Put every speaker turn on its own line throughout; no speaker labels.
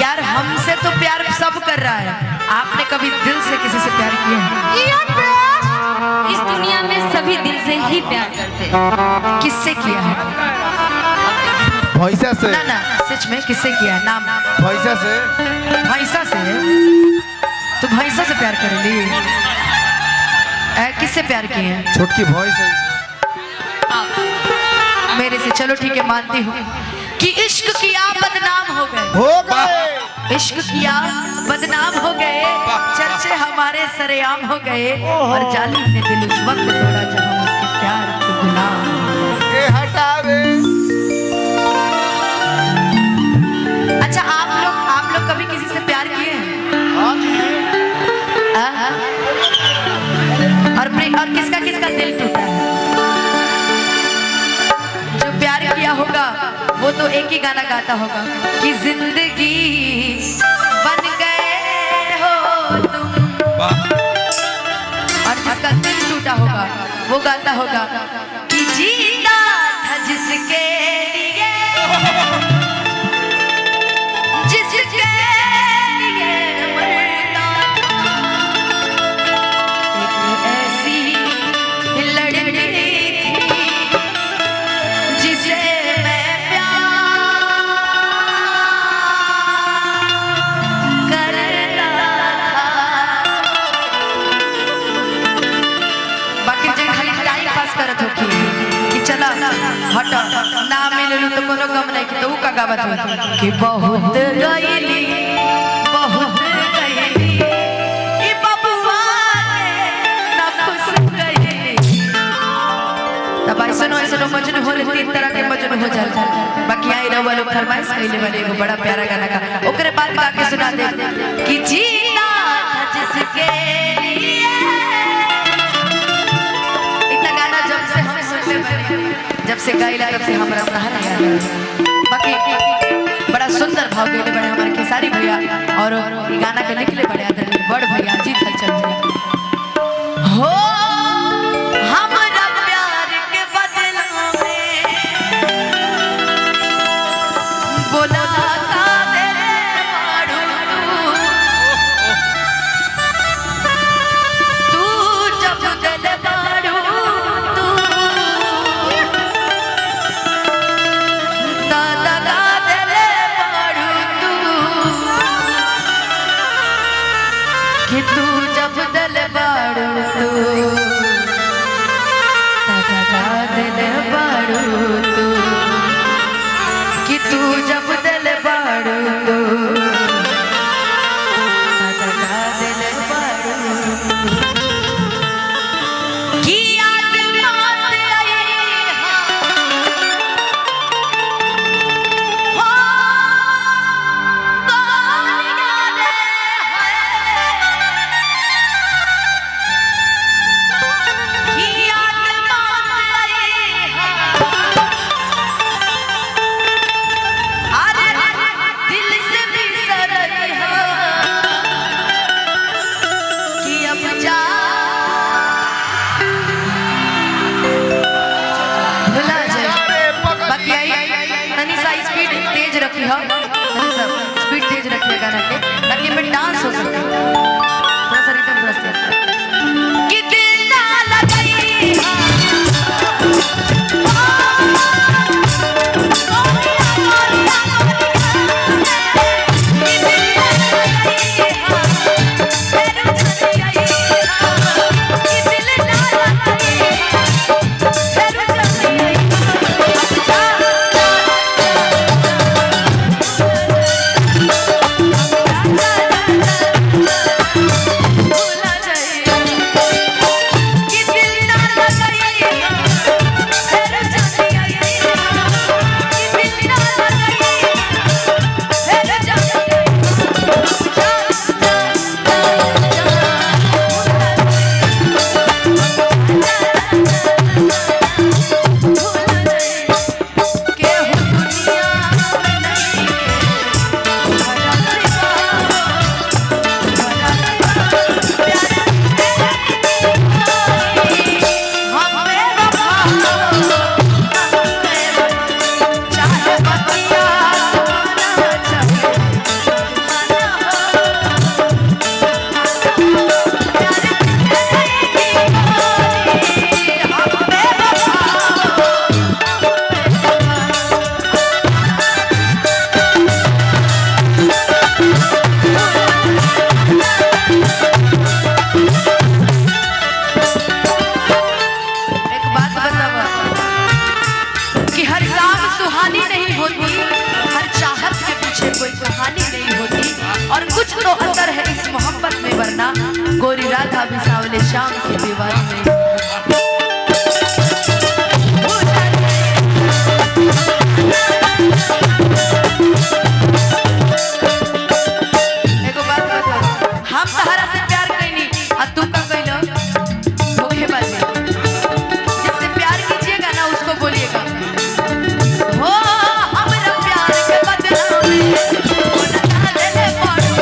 यार हमसे तो प्यार सब कर रहा है, आपने कभी दिल से किसी से प्यार किया है?
इस दुनिया में सभी दिल से ही प्यार करते हैं।
किससे किया है?
भैंसा से।
ना ना सच में किससे किया है? नाम?
भैंसा से।
भैंसा से? तो भैंसा से प्यार करेली? किससे प्यार किए हैं?
छोटकी भैंस है।
मेरे से। चलो ठीक है, मानती हूँ कि इश्क किया बदनाम हो गए।
हो गए।
इश्क किया बदनाम हो गए, चर्चे हमारे सरेआम हो गए, और जालिम ने दिल उस वक्त तोड़ा जब हम उसके प्यार के गुलाम।
ये हटावे।
अच्छा आप लोग कभी किसी से प्यार किए हैं? और किसका किसका दिल टूटा है? जो प्यार किया होगा वो तो एक ही गाना गाता होगा कि जिंदगी बन गए हो तुम, और जिसका दिल टूटा होगा वो गाता होगा कि जीता था जिसके लिए, जिसके लिए मरना था, एक ऐसी लड़की थी जिसे मैं प्यार करता था। बाकी जे खाली टाइम पास करत हो कि चला हट ना मिललू तो कोनो गम नहीं, कि तो का गावत हो कि बहुत गईली बहुत गईली ई बबुआ के ना खुश गईली। तब ऐसनो मजनू होले, तीन तरह के मजनू हो जाता। बाकी आई रहा वालों फरमाइश कइले वाले एगो बड़ा प्यारा गाना का, ओकरे बाद गा के सुना दे कि जीना था जिसके लिए। इतना गाना जब से हम सुनले बने, जब से गाइला तब से हमरा सहारा याद। बाकी बड़ा सुंदर भाव गइले बड़े हमारे खेसारी भैया, और ये गाना के लिखले बड़े आदरणीय बड़ भैया अजीत हलचल भैया। हो हमरा प्यार के बदला में बोला का दे मारू, तू जब दिल मारू तू दादा का दिल मारू तू, कि तू जब दिल मारू तू दिल बाड़ू तू, कि तू जब दिल बाड़ू तू दिल बाड़ू की याद बात आई हो कौन याद की याद बात आई अरे दिल से भी सरई हो कि अब जा भुला जाए। बाकी आई तनी सा स्पीड तेज रखी हो, तनी सा स्पीड तेज रखिए गाना के, ताकि मैं डांस हो सके। थोड़ा सा रिदम बजते कि दिल ना लगाई राधा बिसावले शाम की दीवार में। एगो बात बता, हम तहरा से प्यार कैनी आ तू का कैलो धोखेबाजी। जिससे प्यार कीजिएगा ना उसको बोलिएगा हो हमरा प्यार के बदला में वो ना ले पड़ो।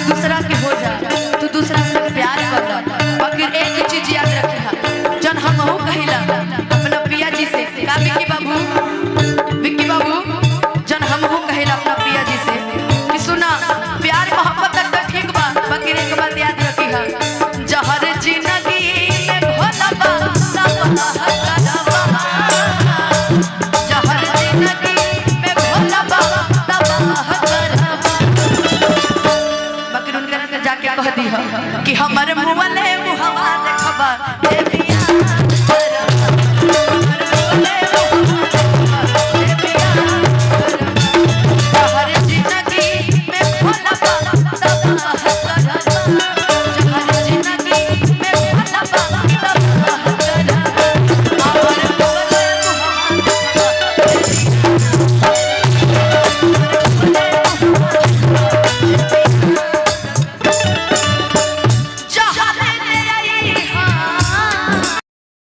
दूसरा के हो जा, तू दूसरा से प्यार कर दा, मगर एक चीज याद रखिहा, जन हम हो कहिला अपना पिया जी से, का विक्की बाबू जन हम हो कहिला अपना पिया जी से कि सुना प्यार मोहब्बत तक तो ठीक बा, मगर एक बात याद रखिहा, जहर जिंदगी में घोला बा जहर जिंदगी में घोला बा जाके कह दी कि हमारे मुँह ले मुहवा देखबा